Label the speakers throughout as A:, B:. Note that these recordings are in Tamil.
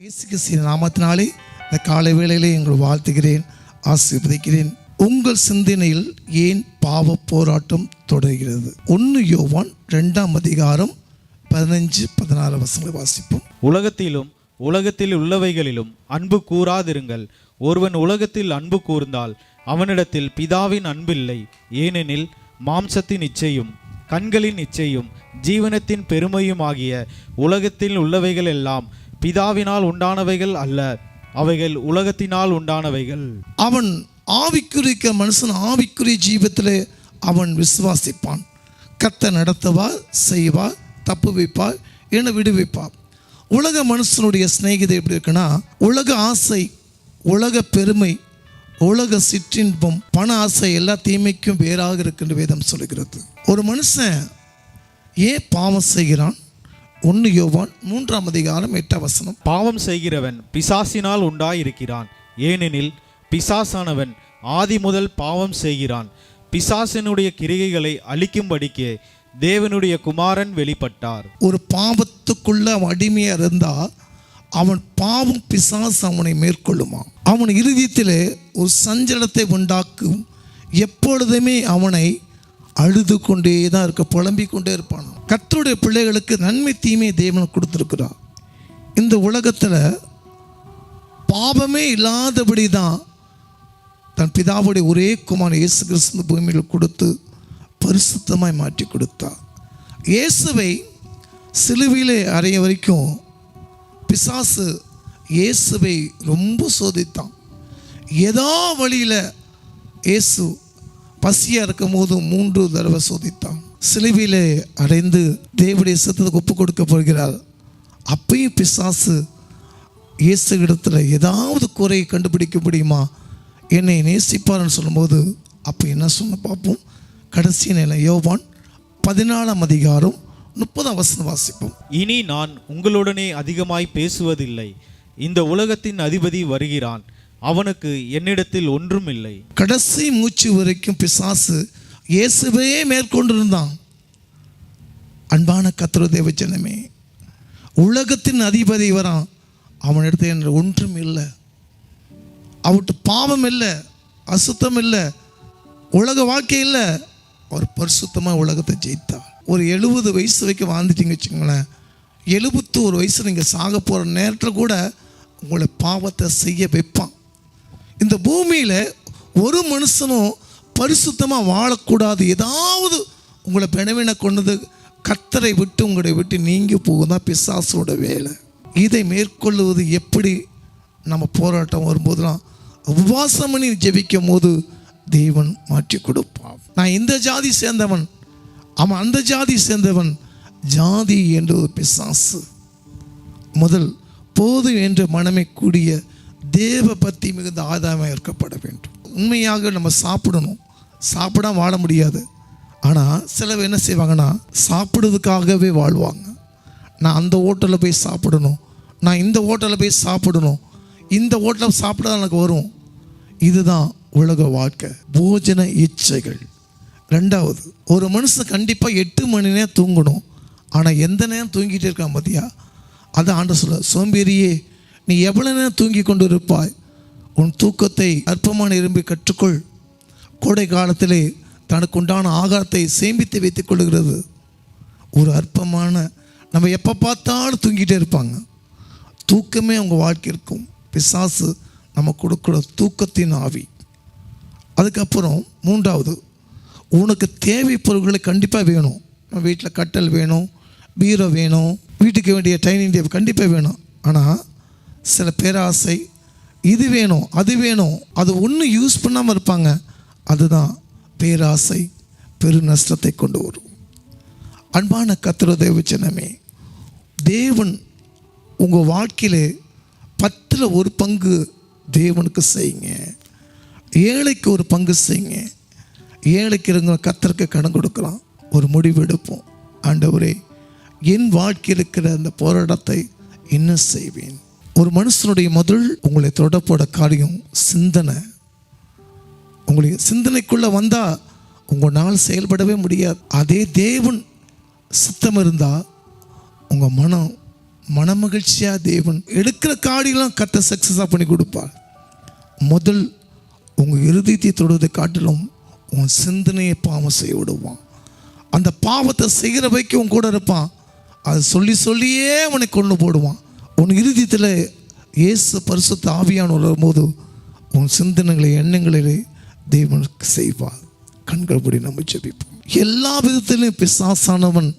A: இயேசு கிறிஸ்துவின் நாமத்தினாலே இந்த காலை வேளையிலே எங்கள் வாழ்த்துகிறேன், ஆசீர்வதிக்கிறேன். உங்கள் சிந்தனையில் ஏன் பாவ போராட்டம் தொடர்கிறது? 1 யோவான் 2ஆம் அதிகாரம் 15-16 வசனங்களை வாசிப்போம்.
B: உலகத்திலும் உலகத்தில் உள்ளவைகளிலும் அன்பு கூறாதிருங்கள். ஒருவன் உலகத்தில் அன்பு கூர்ந்தால் அவனிடத்தில் பிதாவின் அன்பில்லை. ஏனெனில் மாம்சத்தின் இச்சையும் கண்களின் இச்சையும் ஜீவனத்தின் பெருமையும் ஆகிய உலகத்தில் உள்ளவைகள் எல்லாம் பிதாவினால் உண்டானவைகள் அல்ல, அவைகள் உலகத்தினால் உண்டானவைகள்.
A: அவன் ஆவிக்குரிய மனுஷன் ஆவிக்குரிய ஜீவத்திலே அவன் விசுவாசிப்பான். கர்த்தர் நடத்துவார், செய்வார், தப்பு வைப்பார், என விடுவிப்பார். உலக மனுஷனுடைய சிநேகிதம் எப்படி இருக்குன்னா, உலக ஆசை, உலக பெருமை, உலக சிற்றின்பம், பண ஆசை எல்லா தீமைக்கும் வேறாக இருக்கின்ற வேதம் சொல்கிறது. ஒரு மனுஷன் ஏன் பாவம் செய்கிறான்? 1 யோவான் 3ஆம் அதிகாரம் 8ஆம் வசனம்.
B: பாவம் செய்கிறவன் பிசாசினால் உண்டாயிருக்கிறான். ஏனெனில் பிசாசானவன் ஆதி முதல் பாவம் செய்கிறான். பிசாசினுடைய கிரியைகளை அழிக்கும்படிக்கு தேவனுடைய குமாரன் வெளிப்பட்டார்.
A: ஒரு பாவத்துக்குள்ள அவன் அடிமையாக இருந்தா அவன் பாவம் பிசாசு அவனை மேற்கொள்ளுமா. அவன் இருதயத்திலே ஒரு சஞ்சலத்தை உண்டாக்கும். எப்பொழுதுமே அவனை அழுது கொண்டே தான் இருக்க, புலம்பிக் கொண்டே இருப்பான். கர்த்தருடைய பிள்ளைகளுக்கு நன்மை தீமை தேவன் கொடுத்துருக்கிறார். இந்த உலகத்தில் பாவமே இல்லாதபடி தான் தன் பிதாவுடைய ஒரே குமாரன் இயேசு கிறிஸ்து பூமியில் கொடுத்து பரிசுத்தமாய் மாற்றி கொடுத்தார். இயேசுவை சிலுவையிலே அறைய வரைக்கும் பிசாசு இயேசுவை ரொம்ப சோதித்தான். ஏதோ வழியில் இயேசு பசியாக இருக்கும் போது 3 தடவை சோதித்தான். சிலுவையிலே அடைந்து தேவனுடைய சத்தத்துக்கு ஒப்பு கொடுக்க போகிறார். அப்பயும் பிசாசு இயேசு இடத்துல ஏதாவது குறையை கண்டுபிடிக்க முடியுமா, என்னை நேசிப்பார்னு சொல்லும்போது அப்போ என்ன சொன்ன பார்ப்போம். கடைசி நிலை யோவான் 14ஆம் அதிகாரம் 30ஆம் வசனம் வாசிப்போம்.
B: இனி நான் உங்களுடனே அதிகமாய் பேசுவதில்லை. இந்த உலகத்தின் அதிபதி வருகிறான். அவனுக்கு என்னிடத்தில் ஒன்றும் இல்லை.
A: கடைசி மூச்சு வரைக்கும் பிசாசு இயேசுவே மேற்கொண்டிருந்தான். அன்பான கர்த்தருடைய தேவ ஜனமே, உலகத்தின் அதிபதி வரான். அவனிடத்தில் என்று ஒன்றும் இல்லை. அவர்கிட்ட பாவம் இல்லை, அசுத்தம் இல்லை, உலக வாழ்க்கை இல்லை. அவர் பரிசுத்தமாக உலகத்தை ஜெயித்தார். ஒரு 70 வயசு வரைக்கும் வாழ்ந்துட்டீங்க வச்சுக்கோங்களேன். 71 வயசு நீங்கள் சாக போகிற நேரத்தில் கூட உங்களை பாவத்தை செய்ய வைப்பான். இந்த பூமியில் ஒரு மனுஷனும் பரிசுத்தமாக வாழக்கூடாது. ஏதாவது உங்களை பெணவினை கொண்டது கர்த்தரை விட்டு உங்களை விட்டு நீங்கி போகுதான் பிசாசோட வேலை. இதை மேற்கொள்வது எப்படி? நம்ம போராட்டம் வரும்போதுலாம் உபவாசம் பண்ணி ஜெபிக்கும் போது தேவன் மாற்றி கொடுப்பான். நான் இந்த ஜாதி சேர்ந்தவன், அவன் அந்த ஜாதி சேர்ந்தவன். ஜாதி என்ற ஒரு பிசாசு முதல் போது என்ற மனமே கூடிய தேவ பக்தி மிகுந்த ஆதாயமாக இருக்கப்பட வேண்டும். உண்மையாக நம்ம சாப்பிடணும், சாப்பிடாம வாழ முடியாது. ஆனால் சிலர் என்ன செய்வாங்கன்னா, சாப்பிடுறதுக்காகவே வாழ்வாங்க. நான் அந்த ஹோட்டலில் போய் சாப்பிடணும், நான் இந்த ஹோட்டலில் போய் சாப்பிடணும், இந்த ஹோட்டலில் சாப்பிட எனக்கு வரும். இதுதான் உலக வாழ்க்கை, போஜன இச்சைகள். 2வது, ஒரு மனுஷன் கண்டிப்பாக 8 மணி நேரம் தூங்கணும். ஆனால் எந்த நேரம் தூங்கிட்டே இருக்கான் பார்த்தியா? அதை ஆண்டு சொல்ல, சோம்பேறியே, நீ எவ்வளோ நேரம் தூங்கி கொண்டு இருப்பாய்? உன் தூக்கத்தை அற்பமான விரும்பி கற்றுக்கொள். கோடை காலத்திலே தனக்கு உண்டான ஆகாரத்தை சேமித்து வைத்துக் கொள்கிறது. ஒரு அற்பமான, நம்ம எப்போ பார்த்தாலும் தூங்கிட்டே இருப்பாங்க. தூக்கமே அவங்க வாழ்க்கை இருக்கும். பிசாசு நம்ம கொடுக்குற தூக்கத்தின் ஆவி. அதுக்கப்புறம் 3வது, உனக்கு தேவை பொருட்களை கண்டிப்பாக வேணும். நம்ம வீட்டில் கட்டல் வேணும், பீரோ வேணும், வீட்டுக்கு வேண்டிய டைனிங் டேபிள் கண்டிப்பாக வேணும். ஆனால் சில பேராசை, இது வேணும் அது வேணும், அது ஒன்றும் யூஸ் பண்ணாமல் இருப்பாங்க. அதுதான் பேராசை பெரு நஷ்டத்தை கொண்டு வரும். அன்பான கர்த்தருடைய தேவ ஜனமே, தேவன் உங்கள் வாழ்க்கையிலே 10ல் 1 பங்கு தேவனுக்கு செய்யுங்க. ஏழைக்கு 1 பங்கு செய்யுங்க. ஏழைக்கு இருங்க கர்த்தருக்கு கடன் கொடுக்கலாம். ஒரு முடிவு எடுப்போம். ஆண்டவரே, என் வாழ்க்கையில் இருக்கிற அந்த போராட்டத்தை என்ன செய்வேன்? ஒரு மனுஷனுடைய முதல் உங்களை தொடப்போட காரியம் சிந்தனை. உங்களுடைய சிந்தனைக்குள்ளே வந்தால் உங்களால் செயல்படவே முடியாது. அதே தேவன் சித்தம் இருந்தால் உங்கள் மனம் மனமகிழ்ச்சியாக தேவன் எடுக்கிற காரியெல்லாம் கர்த்தர் சக்ஸஸாக பண்ணி கொடுப்பார். முதல் உங்கள் இருதயத்தை தொடுவதை காட்டிலும் உன் சிந்தனையை பாவம் செய்ய விடுவான். அந்த பாவத்தை செய்கிற வைக்க உன் கூட இருப்பான். அதை சொல்லி சொல்லியே உன்னை கொண்டு போடுவான். உன் இருதயத்தில் இயேசு பரிசுத்த ஆவியானவர் வரும்போது உன் சிந்தனைகளை எண்ணங்களிலே தேவனுக்கு செய்வார். கண்கள் படி நம்ம ஜெபிப்போம். எல்லா விதத்திலும் பிசாசானவன்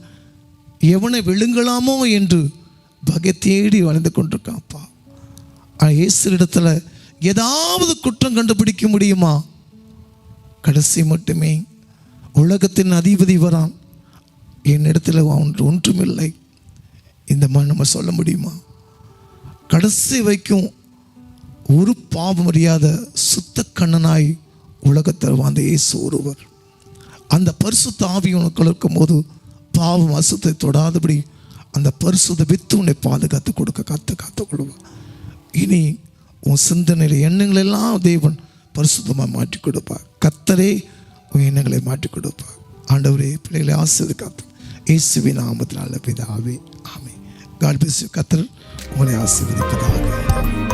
A: எவனை விழுங்கலாமோ என்று வகை தேடி வளைந்து கொண்டிருக்கான்ப்பா. ஆனால் இயேசு இடத்துல ஏதாவது குற்றம் கண்டுபிடிக்க முடியுமா? கடைசி மட்டுமே உலகத்தின் அதிபதி வரான், என்னிடத்தில் ஒன்றுமில்லை, இந்த மாதிரி நம்ம சொல்ல முடியுமா? கடைசி வைக்கும் ஒரு பாவம் அறியாத சுத்த கண்ணனாய் உலகத்தில் வாழ்ந்த இயேசு ஒருவர். அந்த பரிசுத்த ஆவி உனக்குள் இருக்கும் போது பாவம் அசுத்தை தொடாதபடி அந்த பரிசுத்த வித்து உன்னை பாதுகாத்து கொடுக்க காத்துக்கொள்வார். இனி உன் சிந்தனையில் எண்ணங்கள் எல்லாம் தேவன் பரிசுத்தமாக மாற்றி கொடுப்பார். கர்த்தரே உன் எண்ணங்களை மாற்றி கொடுப்பார். ஆண்டவரே, பிள்ளைகளை ஆசீர்வதித்து காத்து இயேசுவின் நாமத்தினால பிதாவே, ஆமென். God bless you. கர்த்தர் உங்களை ஆசீர்வதிப்பதாக.